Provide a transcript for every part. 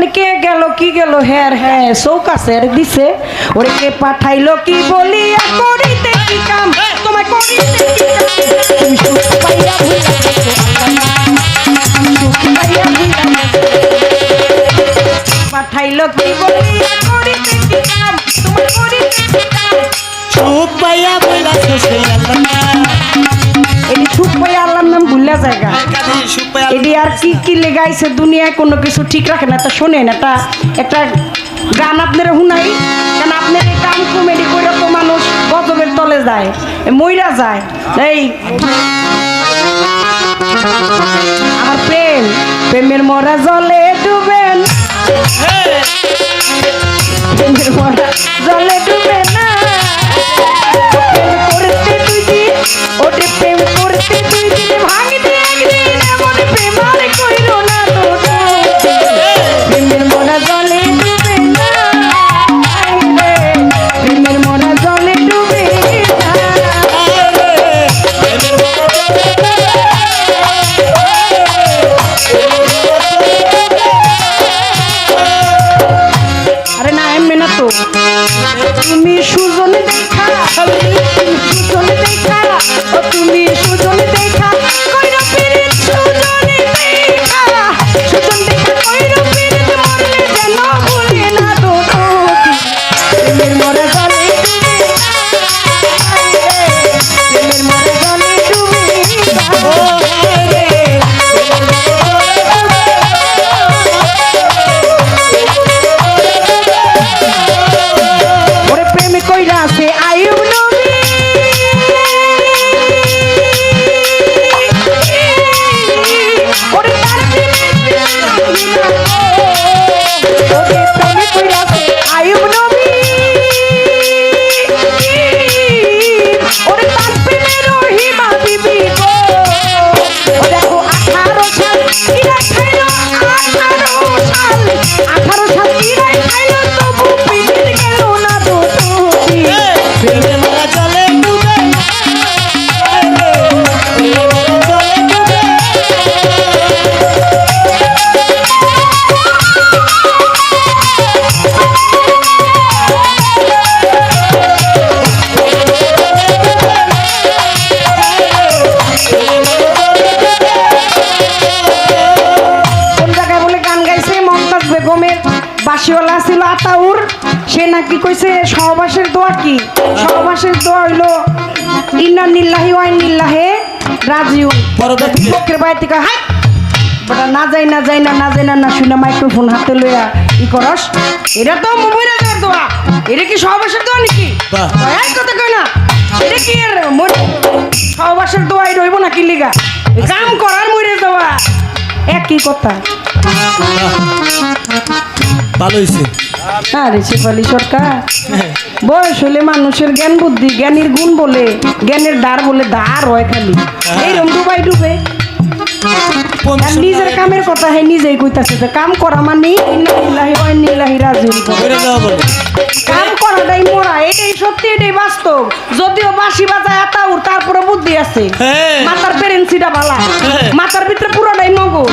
জানি কে গেল কি গেল হ্যাঁ হ্যাঁ চৌকাছের দিছে ওরে কে পাঠাইলো কি বলিয়া করিতে কি কাম তোমায় করিতে কি কাম তুমি সুখ পাইয়া ভুইলা গেছো সুখ পাইয়া ভুইলা গেছো পাঠাইলো কি বলিয়া করিতে কি কাম তোমায় করিতে কি কাম সুখ পাইয়া ভুইলা গেছো এটি সুখ পাইয়া আল্লাহর নাম ভুলা জায়গা এটি আর কি কি লেগাইছে দুনিয়ায় কোনো কিছু ঠিক রাখে না তা শোনেন একটা গান আপনারা শুনাই কেন আপনার এই কাম কমেডি করে তো মানুষ গজবের তলে যায় মইরা যায় এই আমার প্রেমের মরা জলে ডুবেন প্রেমের মরা জলে ডুবে না প্রেম করতে তুই দিন ওটে প্রেম করতে তুই দিন ভাঙতে একদিন এমন প্রেম আর কইরো না তো প্রেমের মরা জলে ডুবে না প্রেমের মরা জলে ডুবে আরে না এমনি না তো তুমি সুজন দেখা সুজন দেখা ও তুমি সুজন দেখা কইরা পিরিত সুজন দেখা সুজন দেখা কইরা পিরিত মরলে যেন ভুলে না তো প্রেমের মরা জলে ডুবে প্রেমের মরা জলে ডুবে ওরে প্রেমে কইরা আছে আইয়ুব নবী ওরে তার প্রেমে কইরা আছে আইয়ুব নবী ওরে তার প্রেমে রহিমা বিবি গো ও দেখো 18 সাল ইরা খাইলো 18 সাল ইরা খাইলো তবু পিরিত গেল না তো প্রেমের মরা জলে ডুবে কোন জায়গায় বলে গান গাইছে মমতাজ বেগমের বাসিওয়ালা ছিল আতাউর সে নাকি কইছে সহবাসের দোয়া কি সহবাসের দোয়া হইলো ইন্না নিল্লাহি ওয়া ইন্নিল্লাহি রাজিউন পক্ষের বাইরে থেকে হাই বড় না যাই না যাই না না যাই না না শুনে মাইক্রোফোন হাতে লইয়া ই করস এটা তো মুমিনের দোয়া এটা কি সহবাসের দোয়া নাকি বাহ। এই কথা কই না এটা কি এর সহবাসের দোয়া এটা হইব নাকি লিগা কাম করার মরে দোয়া একই কথা ভালো হয়েছে আরে শেফালি সরকার বয়স হলে মানুষের জ্ঞান বুদ্ধি জ্ঞানীর গুণ বলে জ্ঞানের দ্বার বলে দ্বার হয় খালি এইরকম ডুবাই ডুবে আর নিজের কামের কথা হে নিজেই কইতাছে যে কাম করা মানে ইন্নালিল্লাহি ওয়া ইন্নিল্লাহি রাজিউন করে দেওয়া বলে কাম করাটাই মরা এটাই সত্যি এটাই বাস্তব যদিও বাঁশি বাজায় আতাউর তারপরে বুদ্ধি আছে হ্যাঁ। মাথার পেরেন্সিটা বালা হ্যাঁ। মাথার ভিতরে পুরোটাই মগজ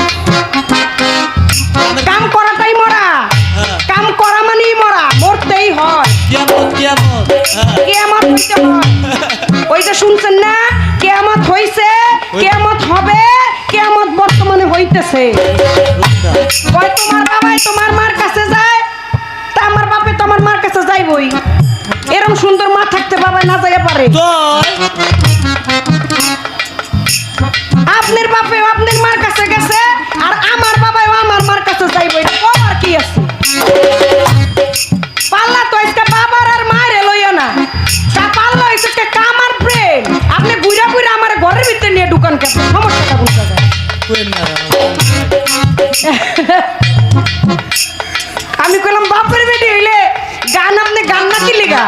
কাম করাটাই মরা কাম করা মানেই মরা মরতেই হয় কিয়ামত কিয়ামত কিয়ামত হইতে হয় ওই যে শুনছেন না কিয়ামত হইছে কিয়ামত হবে কিয়ামত বর্তমানে হইতেছে কয় তোমার বাবাই তোমার মার কাছে যায় তা আমার বাপে তোমার মার কাছে যাইবই এরকম সুন্দর মা থাকতে বাবাই না যাইয়া পারে আপনার বাপেও আপনার মার কাছে গেছে আর আমার বাবাও আমার মার কাছে যাইবো এটা কবার কি আছে পাল্লা তো আজকে বাবার আর মায়ের লইও না তা পাল্লা হইছে একটা কামার প্রেম আপনি বুইরা বুইরা আমার ঘরের ভিতরে নিয়ে ঢুকান কেন সমস্যাটা বুঝতে যায় আমি কইলাম বাপের বেটি হইলে গান আপনি গান না কি লিগা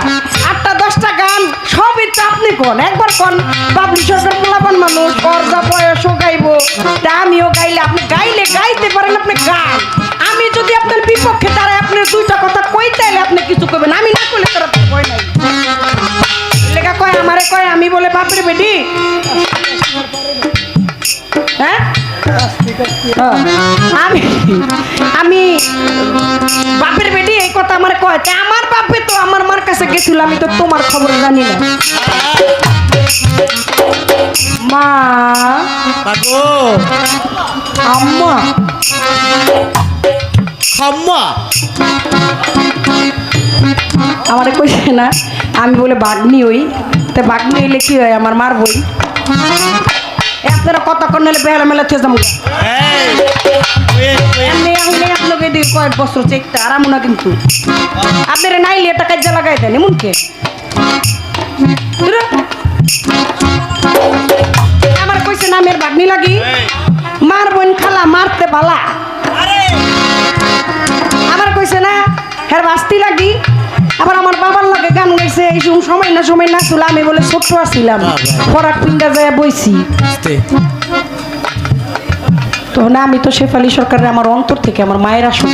8টা 10টা গান সবই তো আপনি কোন একবার কোন বাবলি সরকার পোলাপান মানুষ পর্দা বয়সও গাইবো তা আমিও গাইলে আপনি গাইলে গাইতে পারেন আপনি গান আমি যদি আপনার বিপক্ষে দাঁড়ায় আপনি দুইটা কথা কইতে এলে আপনি কিছু কইবেন আমি না কইলে তোর আপনার ভয় নাই লেখা কয় আমারে কয় আমি বলে বাপের বেটি হ্যাঁ আমি বাপের বেটি এই কথা আমার কয় তা আমার বাপে তো আমার মার কাছে গেছিল আমি তো তোমার খবর জানি না মা মাগো আম্মা খাম্মা আমারে কইছে না আমি বলে বাগনি হই তা বাগনি হইলে কি হয় আমার মার বই আপনারা কথা কন্যালে বেলা মেলা থেকে যাবো এই এমনি আইলে আপনাকে দিয়ে কয়েক বছর চেকতে আরাম না কিন্তু আপনারা নাইলে এটা কাজে লাগাই দেন এমন কে আমার কইছে না মেয়ের বাগনি লাগি মার বোন খালা মারতে বালা আমার কইছে না হ্যাঁ বাস্তি লাগি আবার আমার বাবার লাগে গান গাইছে এই সময় না ছিল আমি বলে ছোট্ট আছিলাম ফরাক পিন্ডা যায় বইছি তো না আমি তো শেফালি সরকারের আমার অন্তর থেকে আমার মায়ের আসন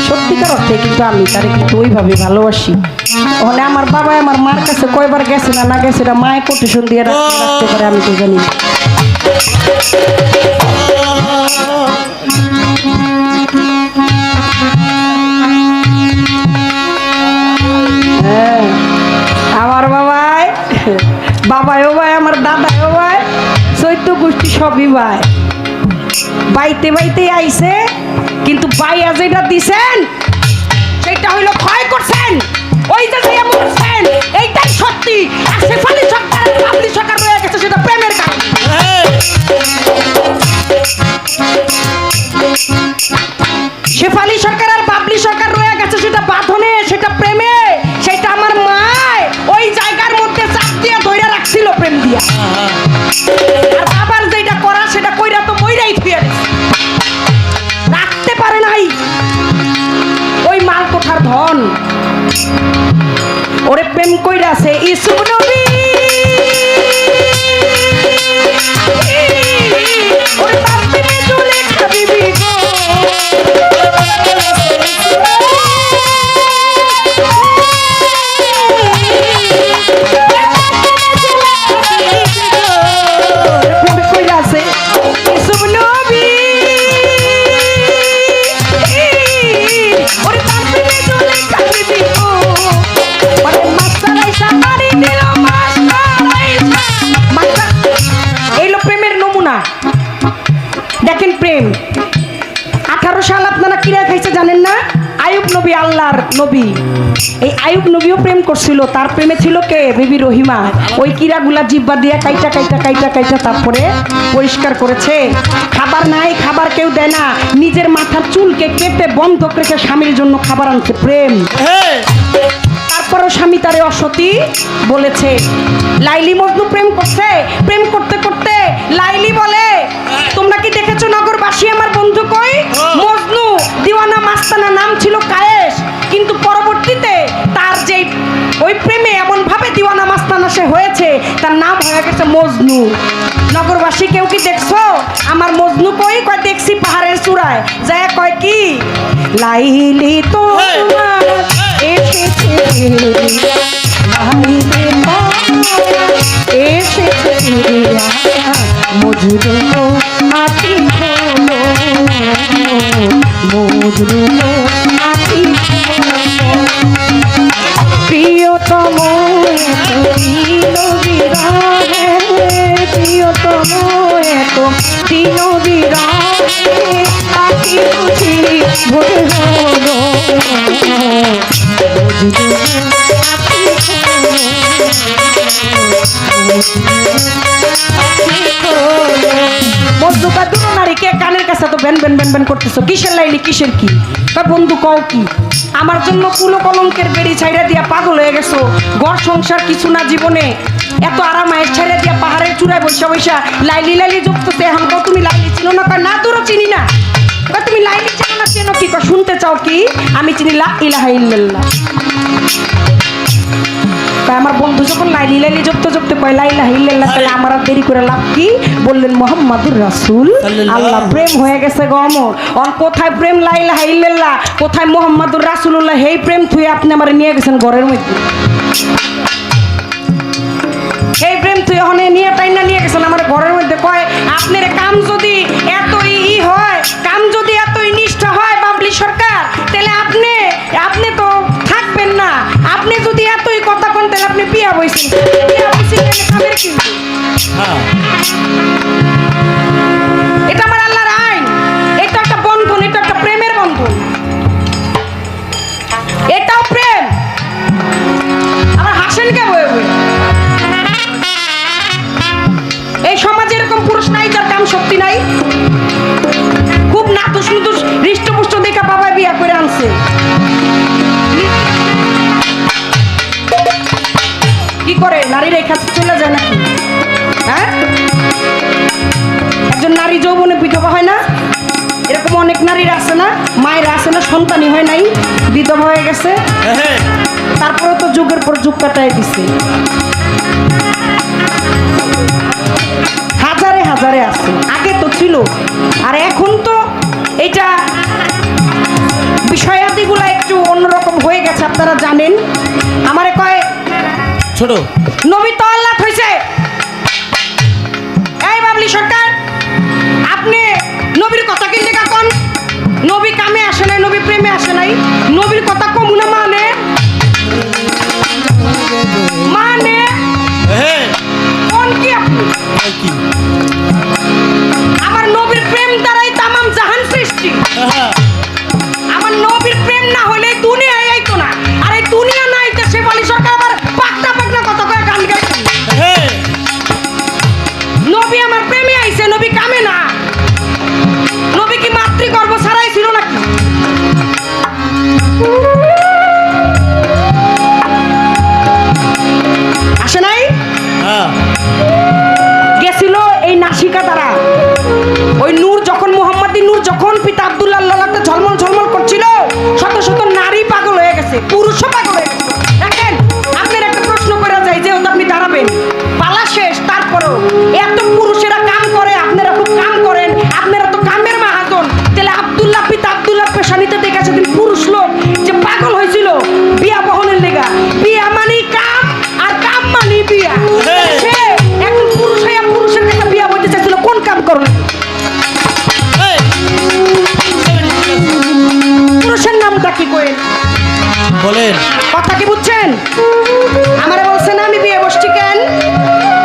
সত্যিকার অর্থে কিন্তু আমি তারে কিন্তু ওইভাবে ভালোবাসি ওখানে আমার বাবা আমার মার কাছে কয়বার গেছে না গেছে এটা মায়ের কোটেশন দিয়ে রাখতে পারে আমি তো জানি না। হ্যাঁ আমার বাবাও ভাই আমার দাদাও ভাই চৈত্য গোষ্ঠী সবই ভাই বাইতে বাইতে আইছে কিন্তু বাইয়া যেটা দিছেন সেটা হইলো ক্ষয় করছেন ওই যে যে মরছেন এইটাই সত্যি আর শেফালি সরকার বাবলি সরকার রয়ে গেছে সেটা প্রেমের কারণে শেফালি সরকার আর বাবলি সরকার রয়ে গেছে সেটা বাঁধনে সেটা প্রেমে সেটা আমার মায় ওই জায়গার মধ্যে চাপ দিয়া ধইরা রাখছিল প্রেম দিয়া আর বাবার যেটা করা সেটা কইরা তো মইরাই থুয়ে রাখতে পারে নাই ওই মাল কোঠার ধন ওরে প্রেম কইরাছে ইসুফ নবী ওরে বাপে চলে হাবিবি গো দেখেন প্রেম 18 সাল আপনারা কিরা খাইছে জানেন না আয়ুব নবী আল্লাহর নবী এই আয়ুব নবীও প্রেম করছিল তার প্রেমে ছিল কে বিবি রহিমা ওই কিরাগুলা জিব্বা দিয়ে কাইটা তারপরে পরিষ্কার করেছে খাবার নাই খাবার কেউ দেয় না নিজের মাথার চুলকে কেটে বন্ধক রেখে স্বামীর জন্য খাবার আনছে প্রেম তারপরও স্বামী তারে অসতী বলেছে লাইলি মজনু প্রেম করছে প্রেম করতে করতে লাইলি বলে তোমরা কি দেখেছো নগরবাসী আমার বন্ধু কই মজনু দিওয়ানা মাস্তানা নাম ছিল কায়েস কিন্তু পরবর্তীতে তার যে ওই প্রেমে এমন ভাবে দিওয়ানা মাস্তানা সে হয়েছে তার নাম হয়ে গেছে মজনু নগরবাসী কেউ কি দেখছো আমার মজনু কই কয় দেখছি পাহাড়ের চূড়ায় যায় কয় কি লাইলি তোমার এসেছে মজনু আতি মজনু আতি প্রিয়তম প্রিয়তম এত দিন বিরাহে আতি খুশি ভরে হলো মজনুকা দুটো নারীকে কানের কাছে তো ব্যান ব্যান ব্যান ব্যান করতেছো কিসের লাইলি কিসের কি বন্ধু কও কি আমার জন্য কুলো কলঙ্কের বেড়ি ছাইড়া দিয়া পাগল হয়ে গেছো ঘর সংসার কিছু না জীবনে এত আরামায়ের ছাইড়া দিয়া পাহাড়ের চূড়ায় বৈশা বৈশা লাইলি লাইলি যুক্ততে এখন তুমি লাইলি চিনো না কয় না তোরও চিনি না তুমি লাইলি চেনো না চেনো কি শুনতে চাও কি আমি চিনি লা ইলাহা ইল্লাল্লাহ তাই আমার বন্ধু যখন লাইলি লাইলি জপতে কয় লা ইলাহা ইল্লাল্লাহ তাহলে আমার আর দেরি করে লাভ কি বললেন মুহাম্মাদুর রাসূল আল্লাহ প্রেম হয়ে গেছে গো অমর অন কোথায় প্রেম লা ইলাহা ইল্লাল্লাহ কোথায় মুহাম্মাদুর রাসূলুল্লাহ এই প্রেম থুয়ে আপনি আমারে নিয়ে গেছেন ঘরের মধ্যে এই প্রেম তুই ওখানে নিয়ে গেছেন আমার ঘরের মধ্যে কয় আপনার কাম যদি এত হয় কাম যদি এত রেখা চলে যায় নাকি? হ্যাঁ, একজন নারী যৌবনে বিধবা হয় না? এরকম অনেক নারীরা আছে না, মায়েরা আছে না, সন্তানই হয় নাই, বিধবা হয়ে গেছে, হ্যাঁ তারপরে তো যুগের পর যুগ কাটায় দিছে। হাজারে হাজারে আছে, আগে তো ছিল, আর এখন তো এটা বিষয়াদিগুলো একটু অন্যরকম হয়ে গেছে, আপনারা জানেন। আমারে কয় ছোট নবী তো আল্লাহ হইছে। এই বাবলি সরকার, আপনি নবীর কথা কি লেখা কোন? নবী কামে আসে নাই, নবী প্রেমে আসে নাই, নবীর কথা কমুনা মানে মানে হ্যাঁ কোন কি আপনি? কি আমার নবীর প্রেম দ্বারাই তামাম জাহান সৃষ্টি। হ্যাঁ আমার নবীর প্রেম না হলে এই দুনিয়ায় আইতো না, আর এই দুনিয়া নাই তো সে বলি সরকার আবার পাকনা পাকনা কথা কয়ে গান গাইছে। হ্যাঁ নবী আমার প্রেমে আইছে, নবী কামে না। নবী কি মাতৃগর্ভ ছাড়াই ছিল নাকি? আসে নাই? হ্যাঁ গেছিল এই নাসিকা দ্বারা। ওই নূর যখন মোহাম্মদী নূর যখন পিতা আব্দুল্লাহ লালাতে ঝলমল ঝলমল করছিল, শত শত নারী পাগল হয়ে গেছে, পুরুষও পাগল হয়ে গেছে। দেখেন, আপনার একটা প্রশ্ন করে যায় যে আপনি দাঁড়াবেন, পালা শেষ, তারপরও এত পুরুষেরা কাম করে, আপনারা খুব কাম করেন, আপনারা তো কামের মাহাজন। তাহলে আব্দুল্লাহ পিতা আব্দুল্লাহ পেশানিতে দেখেছে দিন পুরুষ লোক যে পাগল হয়েছিল বিয়া বহনের লেগা। বিয়া মানি কাম, আর কাম মানি বিয়া। সে একজন পুরুষ হইয়া পুরুষের কাছে বিয়া বলতে চাইছিল, কোন কাম করলেন? এই, পুরুষের নামটা কি কইেন? বলেন কথা কি বুঝছেন? আমারে বলছেন আমি বিয়ে বসছি কেন,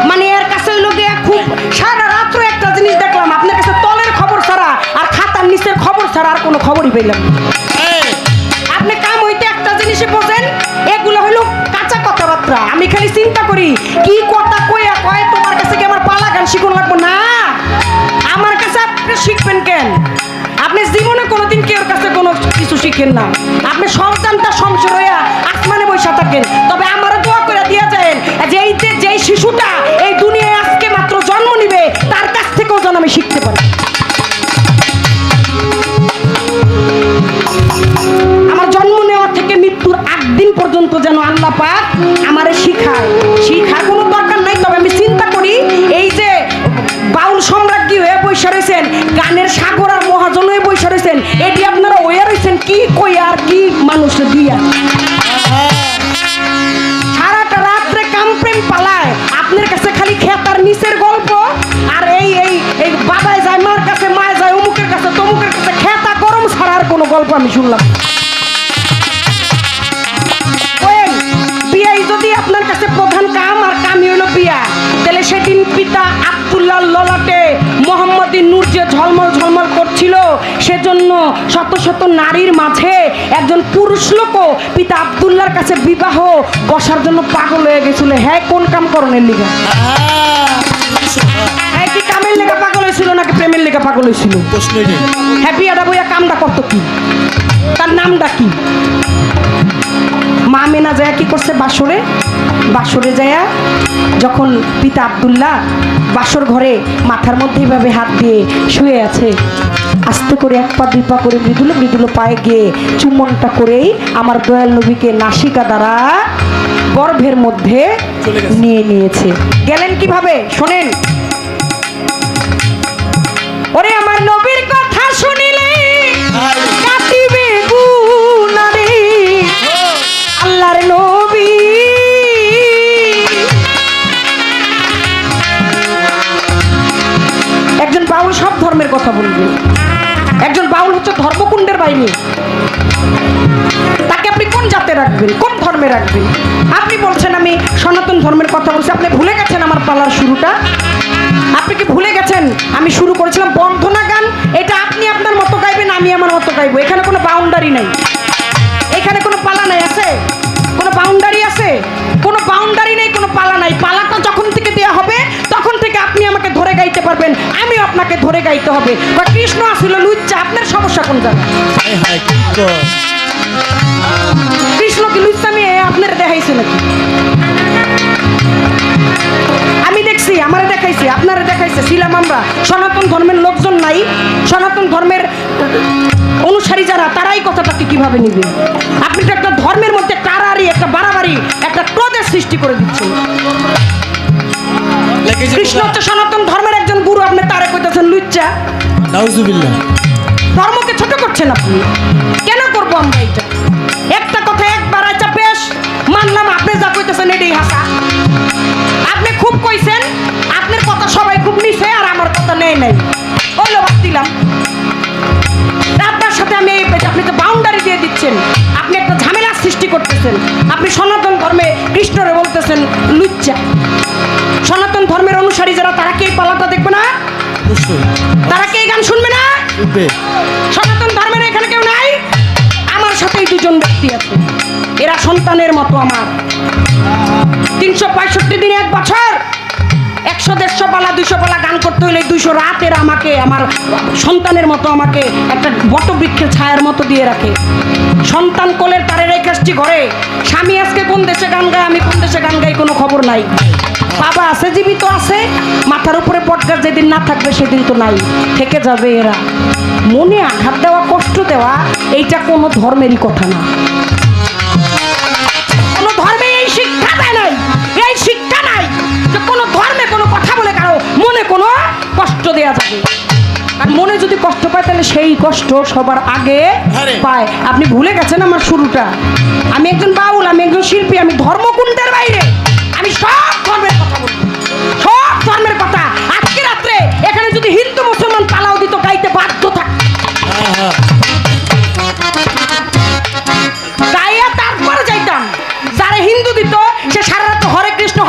মানে এর কাছে লোকে খুব সারা রাত্র একটা জিনিস দেখলাম, আপনার কাছে তলের খবর ছাড়া আর খাতার নিচের খবর ছাড়া আর কোনো খবরই পেলাম না। এই, আপনি কাম হইতে একটা জিনিসই বোঝেন, এগুলো হলো কাঁচা কথাবার্তা। আমি খালি চিন্তা করি কি কথা কইয়া কয়, তোমার কাছে কি আমার পালা গান শিখুন লাগবো না? আমার কাছে আপনি শিখবেন কেন? আপনি জীবনে কোনোদিন কেউর কাছে কোনো কিছু শিখেন না। আপনি সন্তানটা সংসার হইয়া আসমানে বসে থাকেন, তবে আমারও দোয়া করে দিয়া যায় যে যেই শিশুটা এই দুনিয়ায় আজকে মাত্র জন্ম নিবে, তার কাছ থেকেও যেন আমি শিখতে পারি। আমার জন্ম নেওয়া থেকে মৃত্যুর 8 দিন পর্যন্ত যেন আল্লাহ পাক আমারে শিখায়। শিখার কোনো দরকার নাই, তবে আমি চিন্তা করি এই যে বাউল সম্রাজ্ঞী হয়ে বসে রয়েছেন, গানের সাগর আর মহাজন হয়ে বসে রয়েছেন, এটি আপনারা ওয়া রয়েছেন কি কই আর কি মানুষের দিয়া। সারাটা রাত্রে কাম প্রেম পালায়, আপনার কাছে খালি খেতার নিচের গল্প, আর এই এই এই বাবায় যায় মার কাছে, মায় যায় অমুকের কাছে, তমুকের কাছে, খেতা গরম ছাড়া আর কোনো গল্প আমি শুনলাম। বিয়াই যদি আপনার কাছে প্রধান কাম আর কামই হইল বিয়া, তাহলে সেদিন পিতা আব্দুল্লাহ ললাটে মোহাম্মদী নূর যে ঝলমল ঝলমল করছিল, সেজন্য শত শত নারীর মাঝে একজন পুরুষ লোকও পিতা আব্দুল্লাহর কাছে বিবাহ বসার জন্য পাগল হয়ে গেছিল। হ্যাঁ, কোন কাম করণের লিগা? হ্যাঁ, কি কামের লেগা পাগল হয়েছিল নাকি প্রেমের লেগা পাগল হয়েছিল? প্রশ্নই নেই। হ্যাঁ, বিয়াটা বইয়া কামটা করতো কি? তার নামটা কি? মা মেনা যায় কি করছে? বাসরে যায়া যখন পিতা আব্দুল্লাহ বাসর ঘরে মাথার মধ্যে এইভাবে হাত দিয়ে শুয়ে আছে, আস্তে করে 1 পা 2 পা করে মৃদুলো মৃদুলো পায়ে গিয়ে চুম্বনটা করেই আমার দয়াল নবীকে নাসিকা দ্বারা গর্ভের মধ্যে চলে গেছে। নিয়ে নিয়েছে। গেলেন কিভাবে শোনেন। ওরে আমার নবীর কথা শুনিলে কাটিবে গুনারে, আল্লাহর নবী একজন বাউল সব ধর্মের কথা বলবে। একজন বাউল হচ্ছে ধর্মকুণ্ডের বাইরে। তাকে আপনি কোন জাতে রাখবেন, কোন ধর্মে রাখবেন? আপনি বলছেন আমি সনাতন ধর্মের কথা বলছি, আপনি ভুলে গেছেন আমার পালার শুরুটা। আপনি কি ভুলে গেছেন আমি শুরু করেছিলাম বন্ধনা গান? এটা আপনি আপনার মতো গাইবেন, আমি আমার মতো গাইবো। এখানে কোনো বাউন্ডারি নাই, এখানে কোনো পালা নাই। আছে কোনো বাউন্ডারি? আছে কোনো বাউন্ডারি নেই, কোনো পালা নাই। পালাটা যখন থেকে দেওয়া হবে তখন থেকে আপনি আমাকে ধরে গাইতে পারবেন, আমিও আপনাকে ধরে গাইতে হবে। বা কৃষ্ণ আসিল লুচ্চা, আপনার সমস্যা কোন জায়গায়? হায় হায়, কি কর? কৃষ্ণ কি লুচ্চা মেয়ে আপনার দেখাইছে নাকি? আমি দেখছি, আমারে দেখাইছে, আপনারে দেখাইছে, ছিলাম আমরা। সনাতন ধর্মের লোকজন নাই, সনাতন ধর্মের অনুসারী যারা, তারাই কথাটাকে কিভাবে নিবে? আপনি তো একটা ধর্মের মধ্যে কারারি, একটা বাড়াবাড়ি, একটা ক্রোধের সৃষ্টি করে দিচ্ছেন। লেগেছে কৃষ্ণ হচ্ছে সনাতন ধর্মের একজন গুরু, আপনি তারে কইতেছেন লুচ্চা। নাউজুবিল্লাহ। ধর্মকে ছোট করছেন আপনি। কেন করবো আমরা এটা? একটা কথা একবার আচ্ছা বেশ মানলাম, আপনি যা কইতেছেন এটাই হাসা। আপনি খুব কইছেন, আপনার কথা সবাই খুব নিছে, আর আমার কথা নেই নাই, ওইলো বাদ দিলাম। আপনার সাথে আমি আপনি তো বাউন্ডারি দিয়ে দিচ্ছেন, আপনি একটা ঝামেলার সৃষ্টি করতেছেন। আপনি সনাতন ধর্মে কৃষ্ণরে বলতেছেন লুচ্চা। সনাতন ধর্মের অনুসারী যারা, তারা কি এই পালাটা দেখবে না? অবশ্যই তারা কি এই গান শুনবে না? শুনবে। সনাতন ধর্মের এখানে কেউ নাই? আমার সাথেই দুজন ব্যক্তি আছে, এরা সন্তানের মতো আমার। 365 দিনে এক বছর 100-150 পালা 200 পালা গান করতে হলে 200 রাত এরা আমাকে আমার সন্তানের মতো, আমাকে একটা বটবৃক্ষের ছায়ার মতো দিয়ে রাখে। সন্তান কোলের তারে রেখে আসছি ঘরে। স্বামী আজকে কোন দেশে গান গায়, আমি কোন দেশে গান গাই, কোনো খবর নাই। বাবা আছে, জীবিত আছে, মাথার উপরে পটগাছ যেদিন না থাকবে সেদিন তো নাই, থেকে যাবে এরা। মনে আঘাত দেওয়া, কষ্ট দেওয়া, এইটা কোনো ধর্মেরই কথা না। কোনো ধর্মে এই শিক্ষা দেয় নাই, এই শিক্ষা নাই যে কোনো ধর্মে কোনো কথা বলে কারো মনে কোনো কষ্ট দেয়া যাবে। আর মনে যদি কষ্ট পায়, তাহলে সেই কষ্ট সবার আগে আরে। পায়। আপনি ভুলে গেছেন আমার শুরুটা। আমি একজন বাউল, আমি একজন শিল্পী, আমি ধর্মকুণ্ডের বাইরে, আমি সব ধর্মের কথা বলি, সব ধর্মের কথা। আজকে রাত্রে এখানে যদি হিন্দু মুসলমান পালাও দিত, গাইতে বাধ্য থাক। হ্যাঁ হ্যাঁ। গাইয়া তারপরে যাইতাম। যারা হিন্দু দিত, সে সারা রাত হরে কৃষ্ণ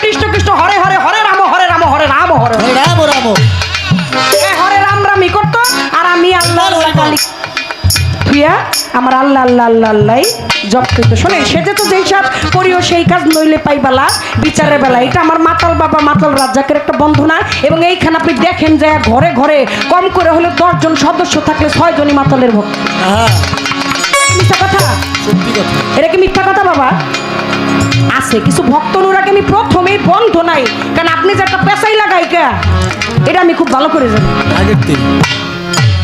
কৃষ্ণ কৃষ্ণ হরে হরে, হরে রাম হরে রাম হরে রাম হরে হরে। রাম রাম। হরে রাম রামই করতো, আর আমি আল্লাহ আল্লাহ কালী থুইয়া আমার আল্লাহ আল্লাহ আল্লাহ আল্লাহ জপ করতো। শোনেন, সে যে তো যেই সব করিও সেই কাজ নইলে পাইবালা বিচারের বেলা। এটা আমার মাতাল বাবা মাতাল রাজ্জাকের একটা বন্ধনা। এবং এইখানে আপনি দেখেন যে ঘরে ঘরে কম করে হলে 10 জন সদস্য থাকলে 6 জনই মাতালের ভক্ত। হ্যাঁ মিথ্যা কথা? সত্যি কথা। এটা কি মিথ্যা কথা বাবা? আছে কিছু ভক্ত অনুরাগে আমি প্রথমেই বন্ধ নাই, কারণ আপনি যে একটা পেশাই লাগাই কে, এটা আমি খুব ভালো করে জানি। আগের দিন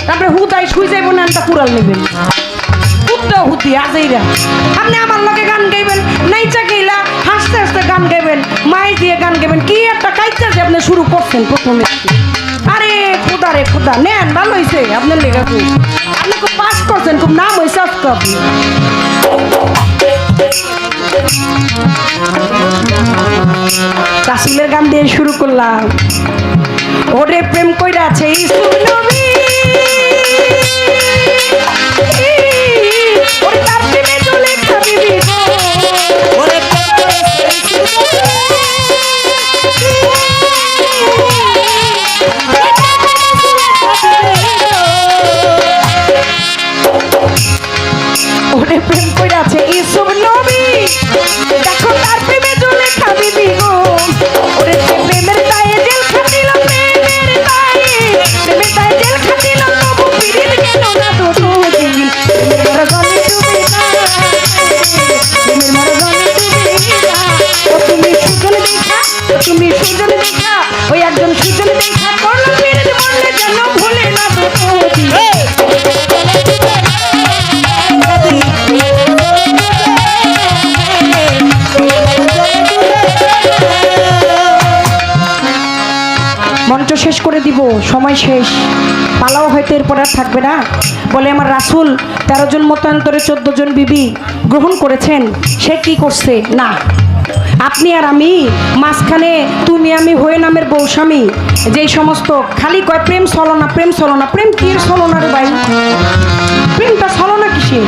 তারপরে হুদাই শুই যাইব না, একটা কুড়াল নেবেন হুদাও হুদি আজাইরা। আপনি আমার লগে গান গাইবেন, নাইচা গেলা হাসতে হাসতে গান গাইবেন, মাই দিয়ে গান গাইবেন, কি একটা কাইচা যে আপনি শুরু করছেন প্রথমে। আরে খুদা রে খুদা, নেন ভালো হয়েছে আপনার লেখা, খুব আপনি খুব পাস করছেন, খুব নাম হয়েছে আজকে আপনি। রাসূলের গান দিয়ে শুরু করলাম। ওরে প্রেম কইরা আছে ইসুফ নবী, ওরে তার প্রেমে চলে খাবিবি গো। ওরে ওরে প্রেম কইরা আছে ইসুফ নবী, দেখো তার প্রেমে চলে খাবিবি গো। ওরে প্রেমের তায়ে জেল খাটিল, প্রেমের তায়ে জেল খাটিল, তবু পিরিত গেল না তো দিন। প্রেমের মরগনে ডুবে না, প্রেমের মরগনে ডুবে না। ও তুমি সুজন দেখা, তুমি সুজন দেখা, ওই একজন সুজন দেখা করলো পিরিত, মরলে যেন ভুলে না তো দিন। মঞ্চ শেষ করে দিব, সময় শেষ, পালাও হয়তো এরপর আর থাকবে না। বলে আমার রাসূল 13 জন মতান্তরে 14 জন বিবি গ্রহণ করেছেন, সে কি করছে না। আপনি আর আমি মাঝখানে তুমি আমি হয়ে নামের বউ স্বামী, যেই সমস্ত খালি কয় প্রেম ছলনা প্রেম ছলনা। প্রেম কি ছলনা রে ভাই? প্রেমটা ছলনা কিসে?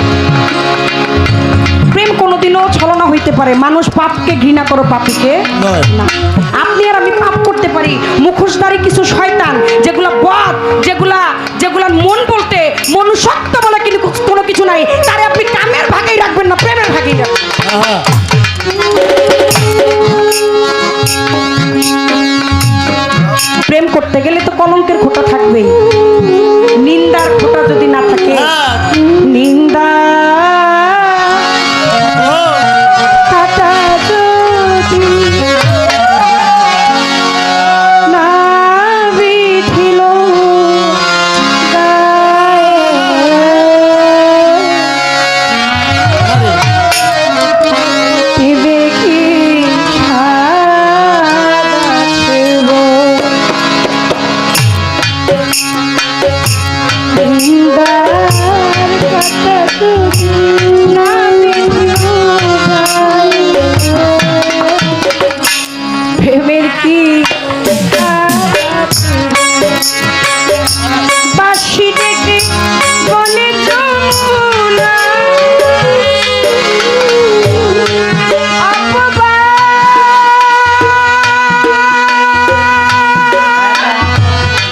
প্রেম কোনোদিনও ছলনা হইতে পারে। মানুষ পাপকে ঘৃণা করো, পাপীকে নয়। না। আপনি আর আমি পাপ করতে পারি, মুখোশধারী কিছু শয়তান, যেগুলা বদ, যেগুলা মন বলতে মনুষ্যত্ব বলে কিন্তু কোনো কিছু নাই, তারে আপনি কামের ভাগেই রাখবেন না, প্রেমের ভাগেই রাখবেন। হ্যাঁ প্রেম করতে গেলে তো কলঙ্কের খোঁটা থাকবেই, নিন্দার খোঁটা যদি না থাকে, নিন্দা কাটা যদি নিন্দার কথা তুমি না প্রেমের কি বাঁশি ডেকে বনে যমুনা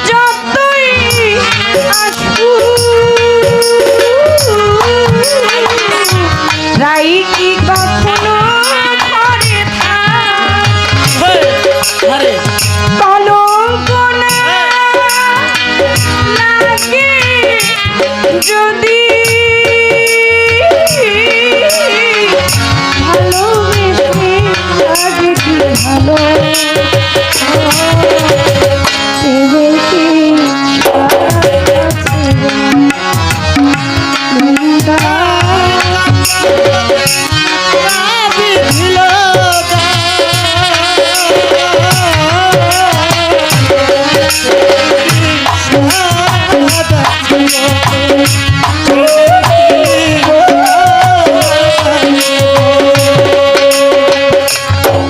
যতই রাই কি কখনো ঘরে আরে কলঙ্ক না লাগে যদি ভালোবেসে লাগে কি ভালো প্রেমের কি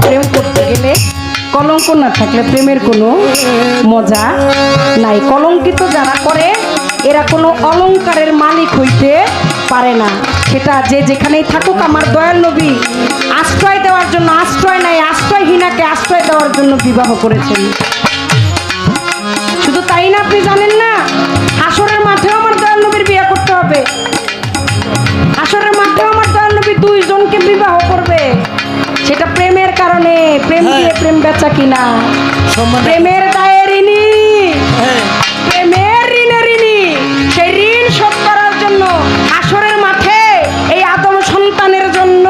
প্রেম করতে গেলে কলঙ্ক না থাকলে প্রেমের কোনো মজা নাই। কলঙ্কিত যারা করে এরা কোনো অলংকারের মালিক হইতে পারে না। সেটা যে যেখানেই থাকুক, আমার দয়াল নবী আশ্রয় দেওয়ার জন্য, আশ্রয় নাই আশ্রয়হীনাকে আশ্রয় দেওয়ার জন্য বিবাহ করেছেন। শুধু তাই না, আপনি জানেন না হাসরের মাঠেও আমার দয়াল নবীর বিয়ে করতে হবে। হাসরের মাঠেও আমার দয়াল নবী দুইজনকে বিবাহ করবে। সেটা প্রেমের কারণে। প্রেম দিয়ে প্রেম বেচা কিনা, সম্মান প্রেমের দায়ে ঋণী, হ্যাঁ প্রেমের ঋণে ঋণী। সেই ঋণ শোধ করার জন্য হাসরের মাঠে এই আদম সন্তানের জন্য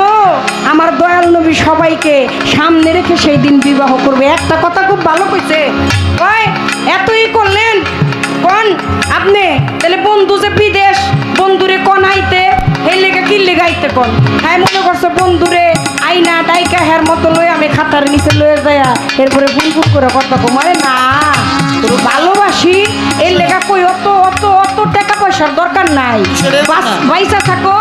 আমার দয়াল নবী সবাইকে সামনে রেখে সেই দিন বিবাহ করবে। একটা কথা খুব ভালো কইছে, কয় এতই করলেন কোন আপনি তাহলে বন্ধু যে বিদেশ, বন্ধুরে কোন আইতে এই লেগে কি লেগাইতে কোন, হ্যাঁ মনে করছে বন্ধুরে আইনা ডাইকা হের মতো লয়ে আমি খাতার নিচে লয়ে যায়া এরপরে বুনবুন করে কথা কমারে না, ভালোবাসি এই লেগা কই অত অত অত টাকা পয়সার দরকার নাই। পয়সা থাকো,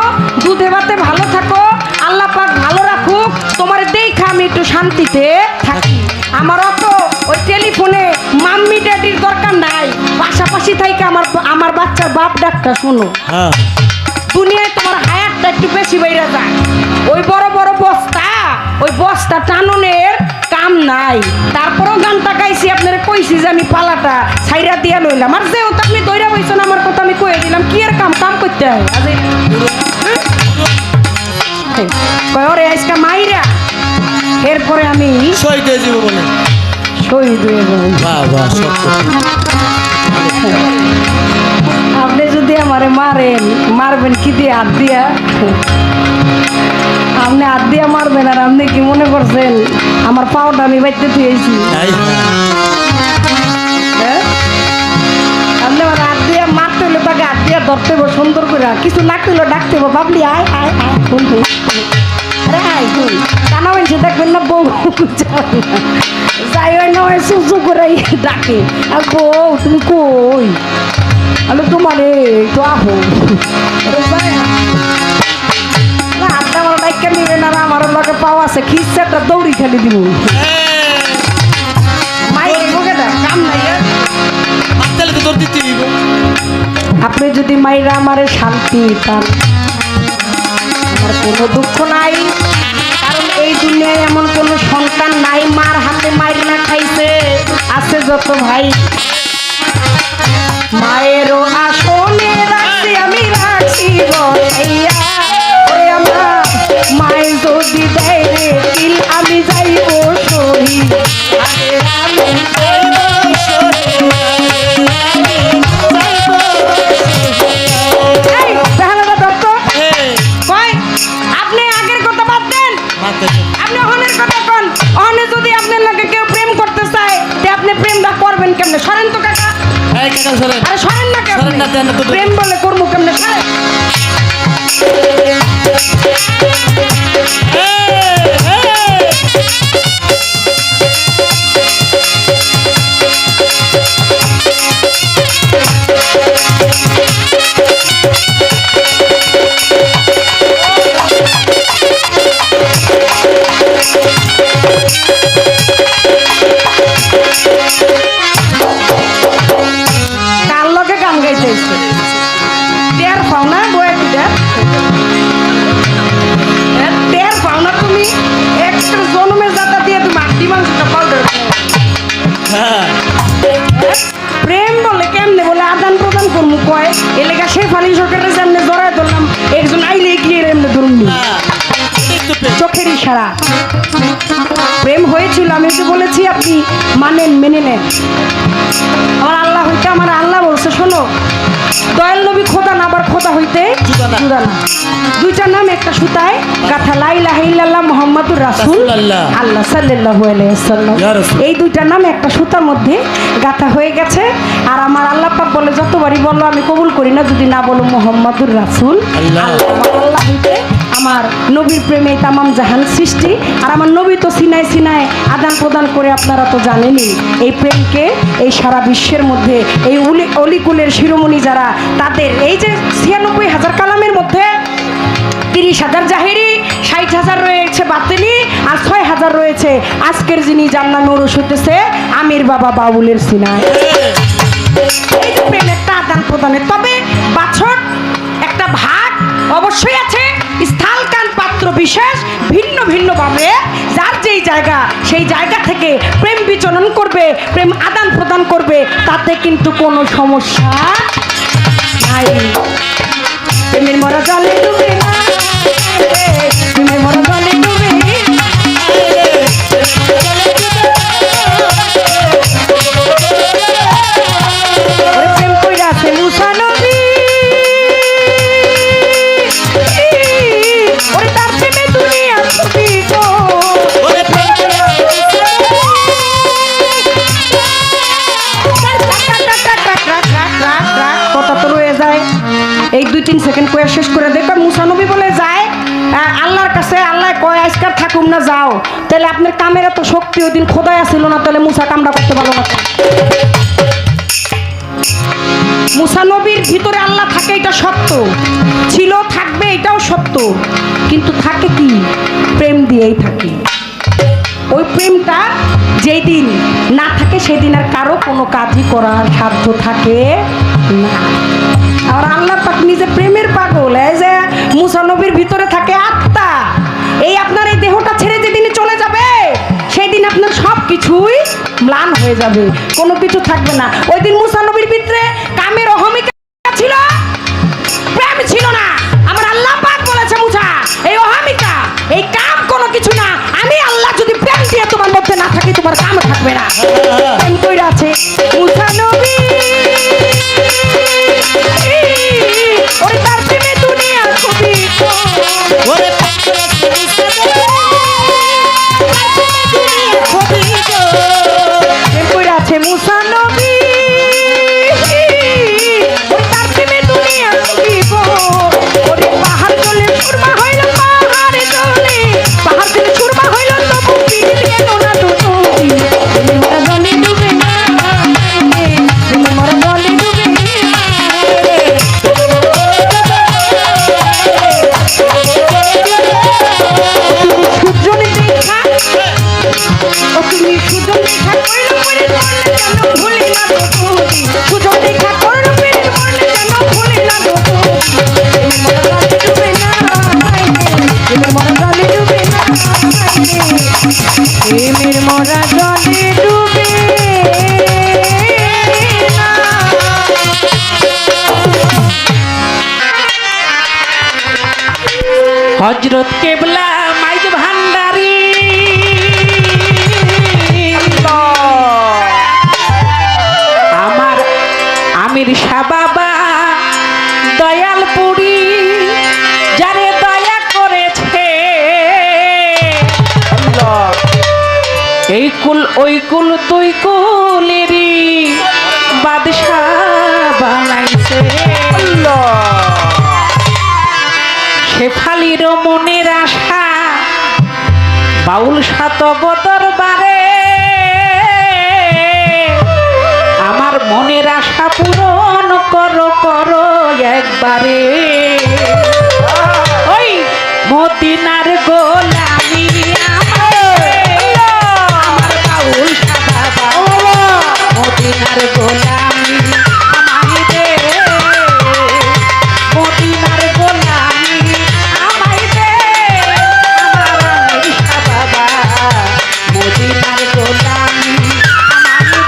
দুধে ভাতে ভালো থাকো, আল্লাহ পাক ভালো রাখুক, তোমার দেখা আমি একটু শান্তিতে থাকি। আমার অত ওই টেলিফোনে মাম্মি ড্যাডির দরকার নাই। পাশাপাশি থাইকে আমার বাচ্চার বাপ ডাকটা শোনো। হ্যাঁ দুনিয়ায় তোমার হায়াতটা একটু বেশি বেড়ে যায়। ওই বড় বড় বস্তা, ওই বস্তা টাননের কাম নাই। তারপরও গানটা গাইছি, আপনারা কইছি যে আমি পালাটা ছাইরা দিয়া লইলাম। আর যেহেতু আপনি দইরা বইছেন আমার কথা আমি কয়ে দিলাম, কি এর কাম কাম করতে হয় কয় ওরে আজকে মাইরা এরপরে আমি শহীদ হয়ে যাবো বলে। শহীদ হয়ে যাবো। বাহ বাহ সত্য। আপনি যদি আমারে মারেন, মারবেন কি দিয়ে? হাত দিয়া। আপনি হাত দিয়া মারবেন আর আপনি কি মনে করছেন আমার পাওটা আমি বাইতে দিয়েছি? তাই হ্যাঁ, আপনি আমার হাত দিয়া মারতে হলে তাকে হাত দিয়া ধরতে হবো সুন্দর করে, কিছু লাগতে হলে ডাকতে হবো, বাবলি আয় আয় আয় বন্ধু, আরে আয় তুই কানা মানছে দেখবেন না বউ যাই হয় না হয় চুচু করে ডাকে, আর বউ তুমি কই, আলো তোমারে তো আহো হাতটা আমার ডাইকা নিবেন আর আমার লোকে পাওয়া আছে খিস্সাটা দৌড়ি খেলে দিব। কাম নাই তাহলে তো তোর দিতে দিব। আপনি যদি মাইরা আমারে শান্তি পান, আমার কোনো দুঃখ নাই। কারণ এই দুনিয়ায় এমন কোনো সন্তান নাই মার হাতে মাইর না খাইছে। আছে যত ভাই, মায়েরও আসনে রাখছি আমি, রাখছি বসাইয়া। ওরে আমার মায়ের যদি দেয় রে তিল, আমি যাইব শহীদ। আরে আমি যাইব শহীদ। এই বেহালাটা দত্ত কয় আপনি আগের কথা বাদ দেন, আপনি অহনের কথা কন। অহনে যদি আপনার লাগে কেউ প্রেম করতে চায় তে আপনি প্রেমটা করবেন কেমনে? সরেন তো কাকা, এই কাকা সরেন। আরে সরেন না কেমনে? সরেন না, দেন না তো। প্রেম বলে করবো কেমনে? সরেন। এই হ্যাঁ প্রেম বলে কেমনে বলে আদান প্রদান করবো কয় এলাকা শেফালি সরকারের সামনে জড়ায় ধরলাম একজন আইলে গিয়ে এমনি ধরুন হ্যাঁ এটাই তো প্রেম। চোখের ইশারা প্রেম হয়েছিল আমি তো বলেছি আপনি মানেন মেনে নেন আমার আল্লাহ হইতে আমার আল্লাহ বলছে শোনো দয়াল নবী খোদা না আবার খোদা হইতে জুদা না। জুদা না দুইটা নাম একটা সুতায় গাথা লা ইলাহা ইল্লাল্লাহ মুহাম্মাদুর রাসূল রাসূলুল্লাহ। আল্লাহ সাল্লাল্লাহু আলাইহি ওয়াসাল্লাম ইয়া রাসূল। এই দুইটা নাম একটা সুতার মধ্যে গাথা হয়ে গেছে আর আমার আল্লাহ পাক বলে যতবারই বললো আমি কবুল করি না যদি না বলো মুহাম্মাদুর রাসূল আল্লাহ। আমার আল্লাহ হইতে আমার নবীর প্রেমে তামাম জাহান সৃষ্টি আর আমার নবী তো সিনায় সিনায় আদান প্রদান করে আপনারা তো জানেনই এই প্রেমকে এই সারা বিশ্বের মধ্যে এই অলিকুলের শিরোমণি যারা তাদের এই যে 96,000 কালামের মধ্যে 30,000 জাহেরি 60,000 রয়েছে বাতিনি আর 6,000 রয়েছে আজকের যিনি যার নামে ওরস হইতেছে আমির বাবা বাউলের সিনায় এই যে প্রেম একটা আদান প্রদানের তবে বাছর একটা ভাগ অবশ্যই আছে স্থল কান পাত্র বিশেষ ভিন্ন ভিন্ন ভাবে যার যেই জায়গা সেই জায়গা থেকে প্রেম বিচরণ করবে প্রেম আদান প্রদান করবে তাতে কিন্তু কোনো সমস্যা নাই প্রেমের মরা জলে ডুবে না প্রেমের মরা জলে ডুবে ওরে প্রেম কইরা আছে মুসা নবী ওরে তার প্রেমে দুনিয়া ছবি গো ওরে প্রেম করে কথা তো রয়ে যায় এই 2-3 সেকেন্ড কয়ে শেষ করে দেখো মুসা নবী বলে যায় আল্লাহর কাছে আল্লাহ কয় আজকাল থাকুম না যাও তাহলে আপনার কামের এত শক্তি ওই দিন খোদায় ছিল না তাহলে মুসা কামটা করতে পারলো না মুসা নবীর ভিতরে আল্লাহ থাকে এটা সত্য ছিল থাকবে এটাও সত্য কিন্তু থাকে কি প্রেম দিয়েই থাকে ওই প্রেমটা যেই দিন না থাকে সেদিন আর কারো কোনো কাজই করার সাধ্য থাকে না আর আল্লাহ পাক নিজে প্রেমের পাগল এই যে মুসা নবীর ভিতরে থাকে আত্মা এই আপনার এই দেহটা ছেড়ে যেদিন চলে যাবে সেই দিন আপনার সব কিছুই ম্লান হয়ে যাবে কোনো কিছু থাকবে না ওই দিন মুসা নবীর ভিতরে কামের অহমিকা ছিল প্রেম ছিল না আমার আল্লাহ পাক বলেছে মুসা এই অহমিকা এই কাম কোনো কিছু না আমি আল্লাহ যদি প্রেম দিয়ে তোমার মধ্যে না থাকি তোমার কাম থাকবে না প্রেম কইরা আছে মুসা নবী ওরে তার প্রেমে দুনিয়া ছবি ওরে প্রেম করে প্রেম কইরা আছে মুসা নবী ওরে তার প্রেমে দুনিয়া ছবি গো ওরে পাহাড় চলে সুরমা হইল পাহাড়ে চলে পাহাড় চলে সুরমা হইল তবু পিড়িল গেল না দুটো তুমি মোরা জলে ডুবে না তুমি মোরা জলে ডুবে সূর্য দেখা ও তুমি সূর্য দেখা কইল পরে মরলে কেন ভুলি না দুটি সূর্য দেখা কইল পরে মরলে কেন ভুলি না দুটি তুমি মোরা জলে ডুবে না তুমি মোরা জলে ডুবে না প্রেমের মোরা জলে ডুবে না হযরত কেবলা মাইজ ভান্ডারী আমার আমির শাহ বাবা দয়ালপুরি যারে দয়া করেছে এই কুল ওই কুল তুই কুলেরই বাদশা বানাইছে শেফালির মনের আশা বাউল সাত দরবারে আমার মনের আশা পূরণ করো করো একবারে ওই মদিনার গোলামি আমার বাউল সাদা বাবা মদিনার গোলামি আমায় দে মদিনার গোলামি আমায় দে আমার আমির শাহ বাবা মদিনার গোলামি আমায়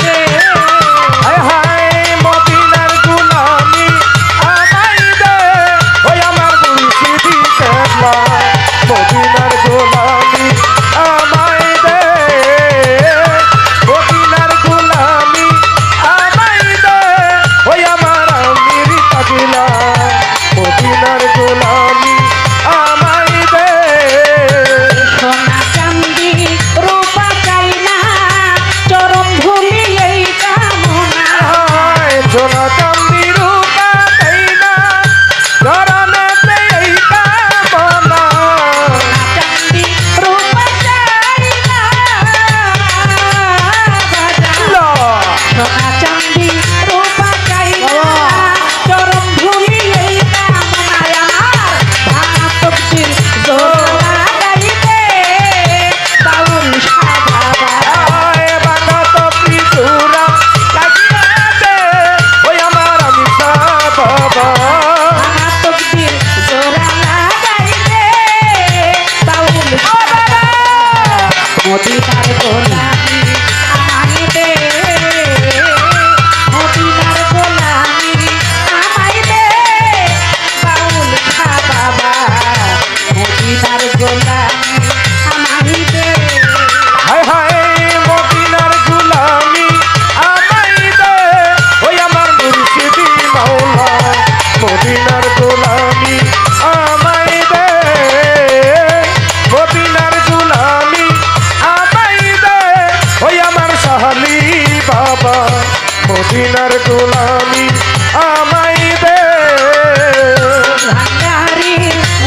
মদিনার গোলামি আমায় দে ভান্ডারি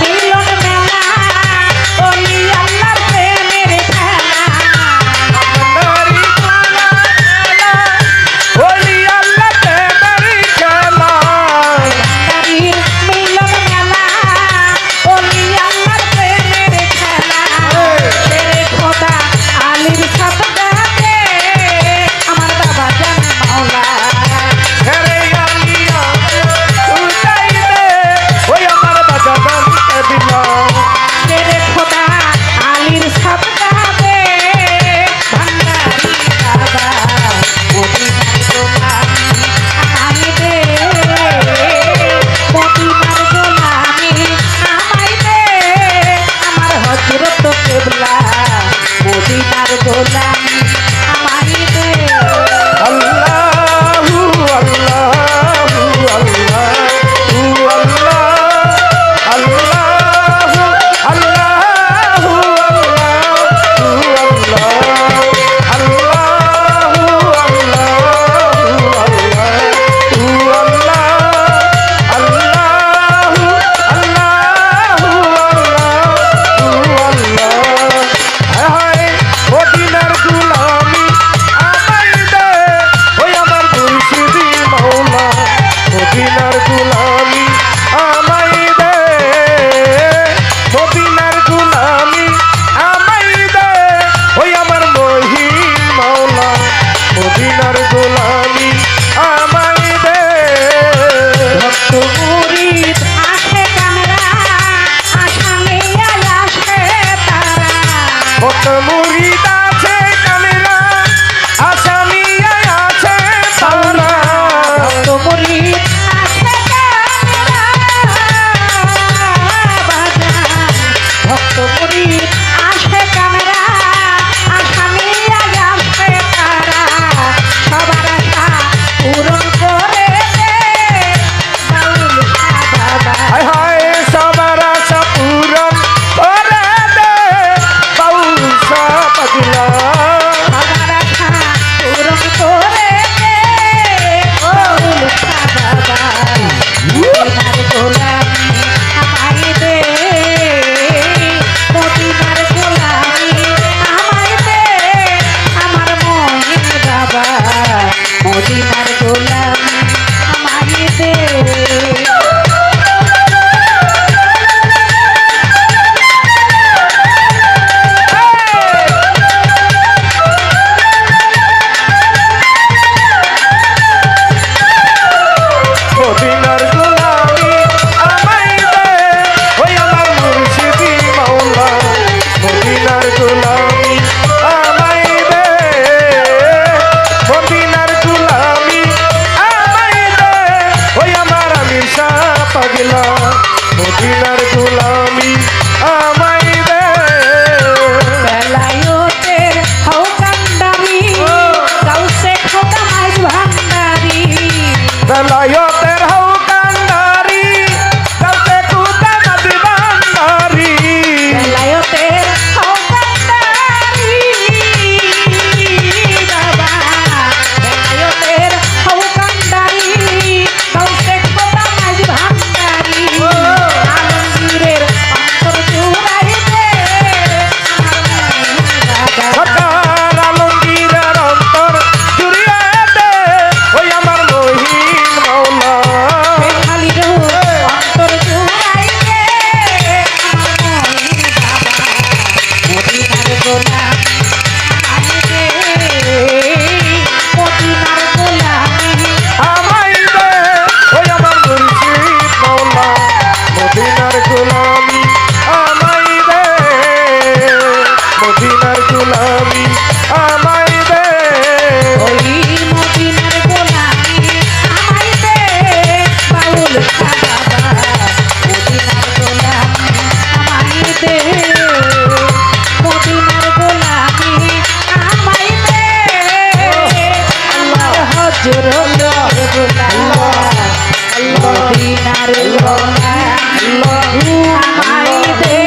মিলন মেলা ওলি আল্লাহর প্রেমের খেলা নারী খেলা ওলি আল্লাহ প্রেমের খেলা ভান্ডারি মিলন মেলা ওলি আল্লাহর প্রেমের খেলা তেরে খোদা আলীর সাদকা দে আমার বাবা জান মাওলা হেরে আলিয়া উঠাই দে ওই আমার বাজা গানকে দিলাম তেরে খোদা আলীর সাদকা দে ভান্ডারি বাবা মদিনার গোলামি আমায় দে মদিনার গোলামি আমায় দে আমার হযরত কিবলা মদিনার গোলামি আমায় দে আল্লাহু আল্লাহু আল্লাহু আল্লাহু আল্লাহু মদিনার গোলামি আমায় দে ওই আমার মুর্শিদি মাওলা মদিনার গোলামি আমায় দে মদিনার গোলামি আমায় দে ওই আমার মহিন মাওলা মদিনার গোলামি আমায় দে ভক্ত মুরিদ আসে কামরা আসামে আসে তারা কত মুরিদ আছে কামেরা আসামি আছে তারা ভক্ত মুরিদ আসে কামরা বাজান ভক্ত মুরিদ আসে কামরা আসামে আসে তারা সবার আশা পূরণ করে দে বাউল বাবা হায় হায় সবার আশা পূরণ করে দে বাউল শাহ পাগলা সবার আশা পূরণ করে দে বাউল বাবা মদিনার গোলামি আমায় দে মদিনার গোলামি আমায় দে আমার মহিন বাবা মদিনার গোলামি আমায় দে মদিনার গোলামি আমায় দে ওই আমার মুর্শিদি মাওলা মদিনার গোলামি আমায় দে মদিনার গোলামি আমায় দে ওই আমার আমির শাহ পাগলা মদিনার গোলামি আমায় দে বেলায়তের হৌকান্দারি গাউসে খোদা মাইজ ভান্ডারি বেলায়তের হও কান্ডারি কালতে কুতা নদী বান্ডারি বেলায়তের হৌকান্দারি বাবা বেলায়তের হৌকান্দারি গাউসে খোদা মাইজ ভান্ডারি আলমগীরের অন্তর জুড়াই দে আমার বাবা সরকার আলমগীরের অন্তর জুড়িয়ে দে ওই আমার মহিন মাওলা খালির অন্তর জুড়াই দে আমার মহিন বাবা মদিনার গোলামি আমি দে মদিনার গোলামি আমায় দে ওই আমার মুর্শিদ মাওলা মদিনার গোলামি আমায় দে মদিনার গোলামি আমায় দে ওই মদিনার গোলামি আমায় দে বাউল বাবা মদিনার গোলামি আমায় দে মদিনার গোলামি আমায় দে আল্লাহ হযরত মদিনার গোলামি আমায় দে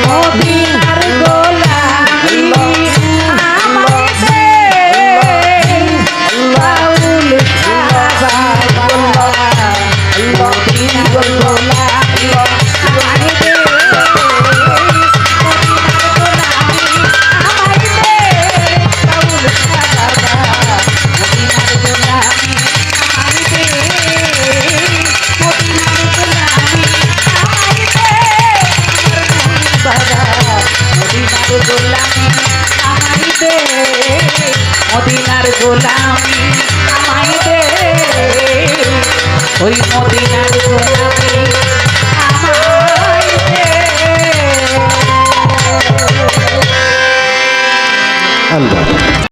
মদিনার গোলামি আমায় দে গোলামি আমায় দে ওই মদিনার গোলামি